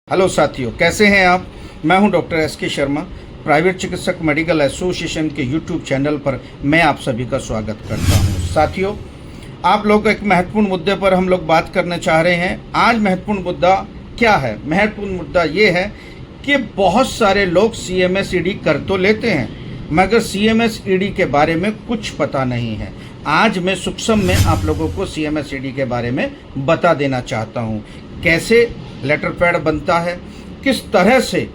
Hello साथियों, कैसे हैं आप। मैं हूं डॉक्टर एस.के. शर्मा। प्राइवेट चिकित्सक मेडिकल एसोसिएशन के यूट्यूब चैनल पर मैं आप सभी का स्वागत करता हूं। साथियों, आप लोग एक महत्वपूर्ण मुद्दे पर हम लोग बात करने चाह रहे हैं। आज महत्वपूर्ण मुद्दा क्या है? महत्वपूर्ण मुद्दा ये है कि बहुत सारे लोग CMS-ED कर तो लेते हैं मगर CMS-ED के बारे में कुछ पता नहीं है। आज मैं सूक्ष्म में आप लोगों को CMS-ED के बारे में बता देना चाहता हूँ। कैसे लेटर पैड बनता है, किस तरह से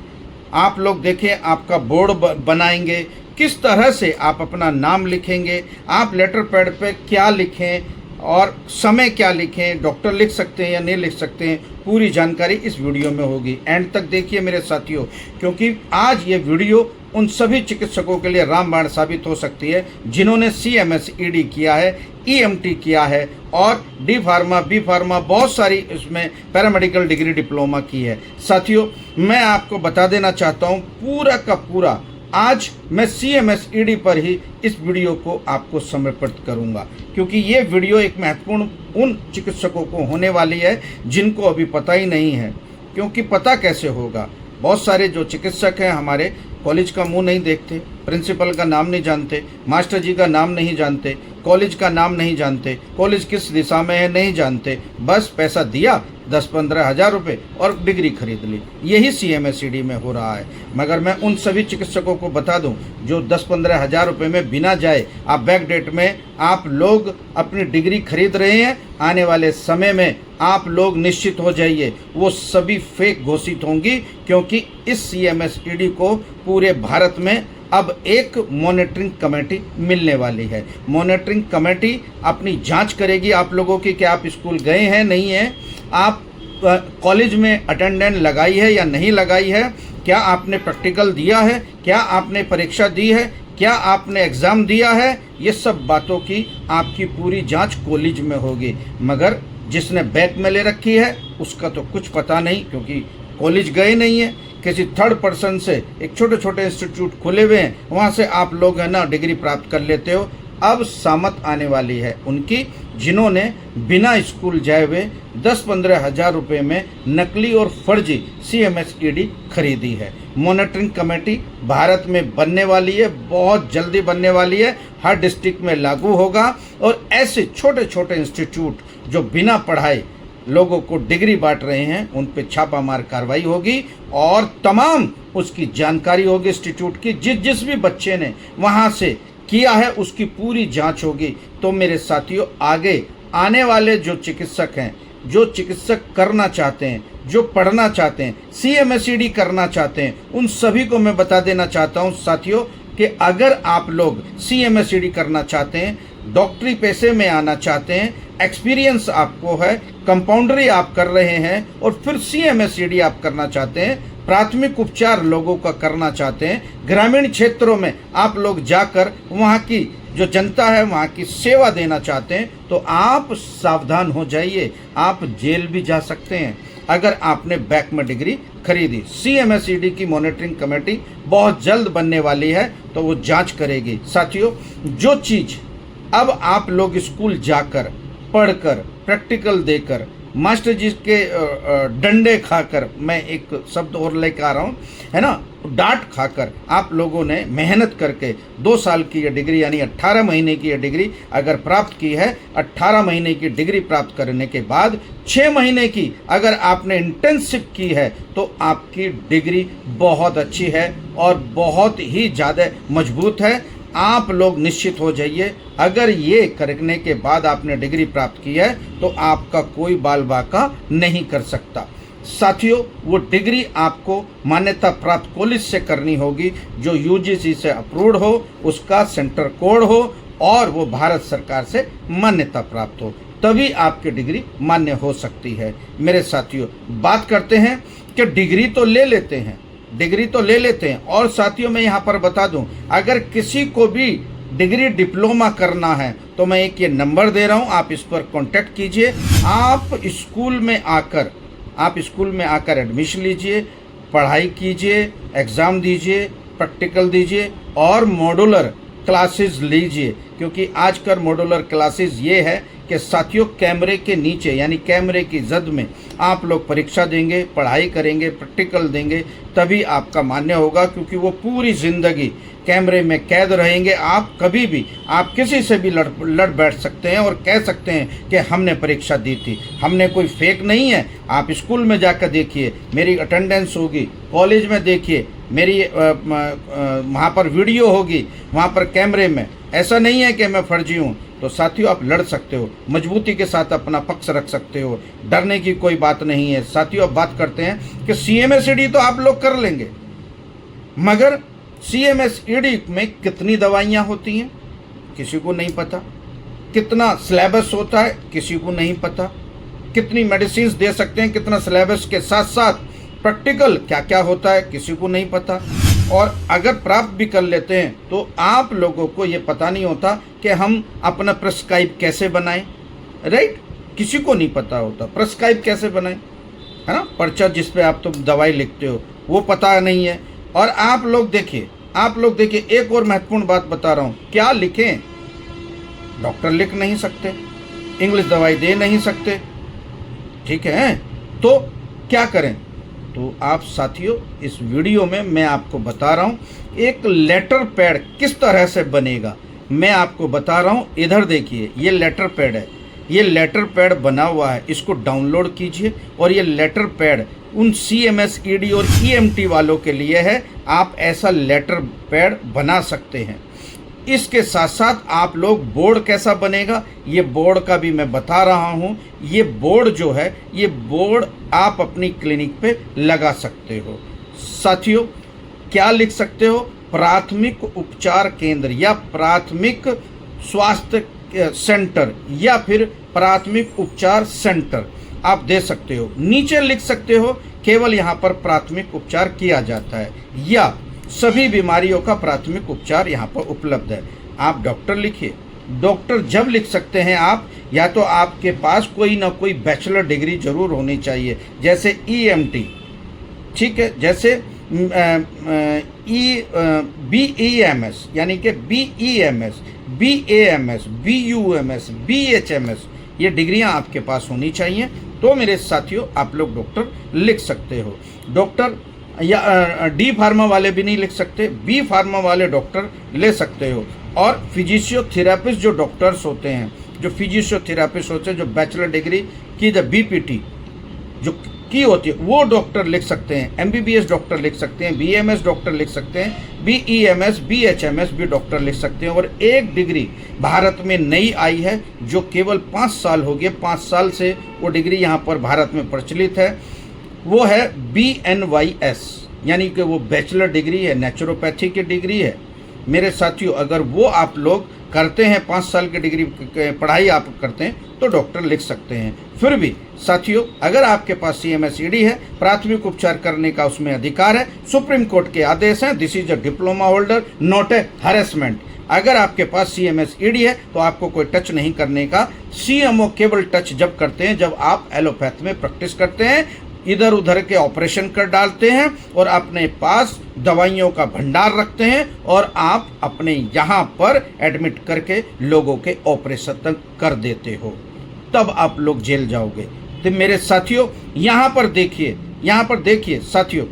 आप लोग देखें आपका बोर्ड बनाएंगे, किस तरह से आप अपना नाम लिखेंगे, आप लेटर पैड पे क्या लिखें और समय क्या लिखें, डॉक्टर लिख सकते हैं या नहीं लिख सकते हैं, पूरी जानकारी इस वीडियो में होगी। एंड तक देखिए मेरे साथियों, क्योंकि आज ये वीडियो उन सभी चिकित्सकों के लिए रामबाण साबित हो सकती है जिन्होंने CMS-ED किया है, EMT किया है और D फार्मा, B फार्मा, बहुत सारी इसमें पैरामेडिकल डिग्री डिप्लोमा की है। साथियों, मैं आपको बता देना चाहता हूँ पूरा का पूरा आज मैं CMS-ED पर ही इस वीडियो को आपको समर्पित करूंगा, क्योंकि ये वीडियो एक महत्वपूर्ण उन चिकित्सकों को होने वाली है जिनको अभी पता ही नहीं है। क्योंकि पता कैसे होगा? बहुत सारे जो चिकित्सक हैं हमारे कॉलेज का मुंह नहीं देखते, प्रिंसिपल का नाम नहीं जानते, मास्टर जी का नाम नहीं जानते, कॉलेज का नाम नहीं जानते, कॉलेज किस दिशा में है नहीं जानते, बस पैसा दिया 10-15 हज़ार रुपये और डिग्री खरीद ली। यही CMS-ED में हो रहा है। मगर मैं उन सभी चिकित्सकों को बता दूं जो 10-15 हज़ार रुपये में बिना जाए आप बैक डेट में आप लोग अपनी डिग्री खरीद रहे हैं, आने वाले समय में आप लोग निश्चित हो जाइए वो सभी फेक घोषित होंगी। क्योंकि इस CMS-ED को पूरे भारत में अब एक मॉनिटरिंग कमेटी मिलने वाली है। मॉनिटरिंग कमेटी अपनी जांच करेगी आप लोगों की कि आप स्कूल गए हैं नहीं हैं, आप कॉलेज में अटेंडेंस लगाई है या नहीं लगाई है, क्या आपने प्रैक्टिकल दिया है, क्या आपने परीक्षा दी है, क्या आपने एग्ज़ाम दिया है। ये सब बातों की आपकी पूरी जांच कॉलेज में होगी। मगर जिसने बैक में ले रखी है उसका तो कुछ पता नहीं, क्योंकि कॉलेज गए नहीं है। किसी थर्ड पर्सन से एक छोटे छोटे इंस्टीट्यूट खुले हुए हैं, वहाँ से आप लोग है ना डिग्री प्राप्त कर लेते हो। अब सामत आने वाली है उनकी जिन्होंने बिना स्कूल जाए हुए 10-15 हज़ार रुपये में नकली और फर्जी CMS-ED खरीदी है। मॉनिटरिंग कमेटी भारत में बनने वाली है, बहुत जल्दी बनने वाली है, हर डिस्ट्रिक्ट में लागू होगा और ऐसे छोटे छोटे इंस्टीट्यूट जो बिना पढ़ाई लोगों को डिग्री बांट रहे हैं उन पे छापामार कार्रवाई होगी और तमाम उसकी जानकारी होगी इंस्टीट्यूट की। जिस भी बच्चे ने वहाँ से किया है उसकी पूरी जांच होगी। तो मेरे साथियों, आगे आने वाले जो चिकित्सक हैं, जो चिकित्सक करना चाहते हैं, जो पढ़ना चाहते हैं, CMS-ED करना चाहते हैं, उन सभी को मैं बता देना चाहता हूं साथियों कि अगर आप लोग CMS-ED करना चाहते हैं, डॉक्टरी पेशे में आना चाहते हैं, एक्सपीरियंस आपको है, कंपाउंडरी आप कर रहे हैं और फिर CMS-ED आप करना चाहते हैं, प्राथमिक उपचार लोगों का करना चाहते हैं, ग्रामीण क्षेत्रों में आप लोग जाकर वहाँ की जो जनता है वहाँ की सेवा देना चाहते हैं, तो आप सावधान हो जाइए, आप जेल भी जा सकते हैं अगर आपने बैक में डिग्री खरीदी। CMS-ED की मॉनिटरिंग कमेटी बहुत जल्द बनने वाली है, तो वो जांच करेगी। साथियों, जो चीज़ अब आप लोग स्कूल जाकर पढ़कर प्रैक्टिकल देकर मास्टर जी के डंडे खाकर, मैं एक शब्द और लेकर आ रहा हूँ, है ना, डांट खाकर आप लोगों ने मेहनत करके 2 साल की ये डिग्री यानी 18 महीने की ये डिग्री अगर प्राप्त की है, 18 महीने की डिग्री प्राप्त करने के बाद 6 महीने की अगर आपने इंटर्नशिप की है तो आपकी डिग्री बहुत अच्छी है और बहुत ही ज़्यादा मजबूत है। आप लोग निश्चित हो जाइए, अगर ये करने के बाद आपने डिग्री प्राप्त की है तो आपका कोई बाल बाका नहीं कर सकता। साथियों, वो डिग्री आपको मान्यता प्राप्त कॉलेज से करनी होगी जो UGC से अप्रूव्ड हो, उसका सेंटर कोड हो और वो भारत सरकार से मान्यता प्राप्त हो, तभी आपकी डिग्री मान्य हो सकती है। मेरे साथियों, बात करते हैं कि डिग्री तो ले लेते हैं, डिग्री तो ले लेते हैं और साथियों मैं यहाँ पर बता दूं, अगर किसी को भी डिग्री डिप्लोमा करना है तो मैं एक ये नंबर दे रहा हूँ, आप इस पर कांटेक्ट कीजिए। आप स्कूल में आकर एडमिशन लीजिए, पढ़ाई कीजिए, एग्ज़ाम दीजिए, प्रैक्टिकल दीजिए और मॉड्यूलर क्लासेस लीजिए। क्योंकि आजकल मॉड्यूलर क्लासेस ये है कि साथियों कैमरे के नीचे यानी कैमरे की जद में आप लोग परीक्षा देंगे, पढ़ाई करेंगे, प्रैक्टिकल देंगे, तभी आपका मान्य होगा, क्योंकि वो पूरी ज़िंदगी कैमरे में कैद रहेंगे। आप कभी भी आप किसी से भी लड़ बैठ सकते हैं और कह सकते हैं कि हमने परीक्षा दी थी, हमने कोई फेक नहीं है। आप स्कूल में जाकर देखिए, मेरी अटेंडेंस होगी, कॉलेज में देखिए मेरी वहाँ पर वीडियो होगी, वहाँ पर कैमरे में। ऐसा नहीं है कि मैं फर्जी हूँ। तो साथियों आप लड़ सकते हो, मजबूती के साथ अपना पक्ष रख सकते हो, डरने की कोई बात नहीं है। साथियों अब बात करते हैं कि CMSED तो आप लोग कर लेंगे, मगर CMSED में कितनी दवाइयाँ होती हैं किसी को नहीं पता, कितना सिलेबस होता है किसी को नहीं पता, कितनी मेडिसिन दे सकते हैं, कितना सिलेबस के साथ साथ प्रैक्टिकल क्या क्या होता है किसी को नहीं पता। और अगर प्राप्त भी कर लेते हैं तो आप लोगों को ये पता नहीं होता कि हम अपना प्रिस्क्राइब कैसे बनाएं, राइट? किसी को नहीं पता होता प्रिस्क्राइब कैसे बनाएं, है ना? पर्चा जिस पे आप तो दवाई लिखते हो वो पता नहीं है। और आप लोग देखिए एक और महत्वपूर्ण बात बता रहा हूँ, क्या लिखें? डॉक्टर लिख नहीं सकते, इंग्लिश दवाई दे नहीं सकते, ठीक है? तो क्या करें? तो आप साथियों इस वीडियो में मैं आपको बता रहा हूँ एक लेटर पैड किस तरह से बनेगा, मैं आपको बता रहा हूँ। इधर देखिए, ये लेटर पैड है, ये लेटर पैड बना हुआ है, इसको डाउनलोड कीजिए। और ये लेटर पैड उन CMSED और EMT वालों के लिए है, आप ऐसा लेटर पैड बना सकते हैं। इसके साथ साथ आप लोग बोर्ड कैसा बनेगा, ये बोर्ड का भी मैं बता रहा हूँ। ये बोर्ड जो है, ये बोर्ड आप अपनी क्लिनिक पे लगा सकते हो। साथियों क्या लिख सकते हो? प्राथमिक उपचार केंद्र या प्राथमिक स्वास्थ्य सेंटर या फिर प्राथमिक उपचार सेंटर आप दे सकते हो। नीचे लिख सकते हो केवल यहाँ पर प्राथमिक उपचार किया जाता है या सभी बीमारियों का प्राथमिक उपचार यहाँ पर उपलब्ध है। आप डॉक्टर लिखिए। डॉक्टर जब लिख सकते हैं आप, या तो आपके पास कोई ना कोई बैचलर डिग्री जरूर होनी चाहिए, जैसे EMT, ठीक है, जैसे BEMS यानी कि BEMS, BAMS, BUMS, BHMS, ये डिग्रियां आपके पास होनी चाहिए। तो मेरे साथियों आप लोग डॉक्टर लिख सकते हो। डॉक्टर या D फार्मा वाले भी नहीं लिख सकते, B फार्मा वाले डॉक्टर ले सकते हो। और फिजिशियोथेरापिस्ट जो डॉक्टर्स होते हैं, जो फिजिशियोथेरापिस्ट होते हैं, जो बैचलर डिग्री की BPT जो की होती है, वो डॉक्टर लिख सकते हैं। MBBS डॉक्टर लिख सकते हैं, BMS डॉक्टर लिख सकते हैं, BEMS, BHMS भी डॉक्टर लिख सकते हैं। और एक डिग्री भारत में नई आई है जो केवल 5 साल हो गए, 5 साल से वो डिग्री यहाँ पर भारत में प्रचलित है, वो है BNYS, यानी कि वो बैचलर डिग्री है, नेचुरोपैथी की डिग्री है। मेरे साथियों अगर वो आप लोग करते हैं, 5 साल की डिग्री पढ़ाई आप करते हैं, तो डॉक्टर लिख सकते हैं। फिर भी साथियों अगर आपके पास CMSED है, प्राथमिक उपचार करने का उसमें अधिकार है, सुप्रीम कोर्ट के आदेश हैं, this is a diploma holder not a harassment. अगर आपके पास CMSED है तो आपको कोई टच नहीं करने का। CMO केवल टच जब करते हैं जब आप एलोपैथ में प्रैक्टिस करते हैं, इधर उधर के ऑपरेशन कर डालते हैं और अपने पास दवाइयों का भंडार रखते हैं और आप अपने यहाँ पर एडमिट करके लोगों के ऑपरेशन तक कर देते हो, तब आप लोग जेल जाओगे। तो मेरे साथियों यहाँ पर देखिए साथियों,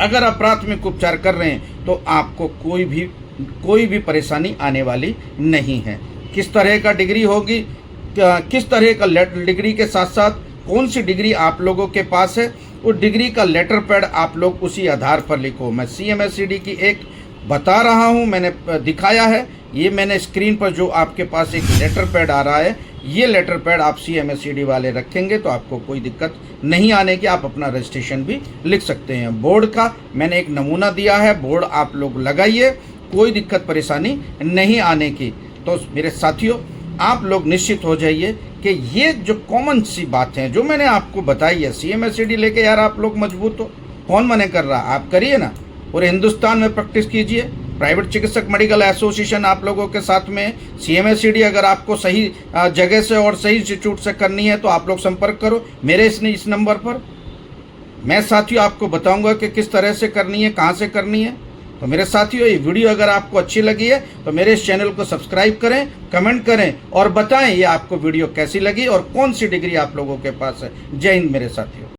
अगर आप प्राथमिक उपचार कर रहे हैं तो आपको कोई भी परेशानी आने वाली नहीं है। किस तरह का डिग्री होगी, किस तरह का डिग्री के साथ साथ कौन सी डिग्री आप लोगों के पास है, उस डिग्री का लेटर पैड आप लोग उसी आधार पर लिखो। मैं CMSED की एक बता रहा हूँ, मैंने दिखाया है, ये मैंने स्क्रीन पर जो आपके पास एक लेटर पैड आ रहा है, ये लेटर पैड आप CMSED वाले रखेंगे तो आपको कोई दिक्कत नहीं आने की, आप अपना रजिस्ट्रेशन भी लिख सकते हैं। बोर्ड का मैंने एक नमूना दिया है, बोर्ड आप लोग लगाइए, कोई दिक्कत परेशानी नहीं आने की। तो मेरे साथियों आप लोग निश्चित हो जाइए कि ये जो कॉमन सी बात है जो मैंने आपको बताई है, CMSED लेके यार आप लोग मजबूत हो, कौन मना कर रहा, आप करिए ना, पूरे हिंदुस्तान में प्रैक्टिस कीजिए। प्राइवेट चिकित्सक मेडिकल एसोसिएशन आप लोगों के साथ में। CMSED अगर आपको सही जगह से और सही इंस्टीट्यूट से करनी है तो आप लोग संपर्क करो मेरे इस नंबर पर। मैं साथियों आपको बताऊंगा कि किस तरह से करनी है, कहाँ से करनी है, तो मेरे साथियों, ये वीडियो अगर आपको अच्छी लगी है तो मेरे इस चैनल को सब्सक्राइब करें, कमेंट करें और बताएं ये आपको वीडियो कैसी लगी और कौन सी डिग्री आप लोगों के पास है। जय हिंद मेरे साथियों।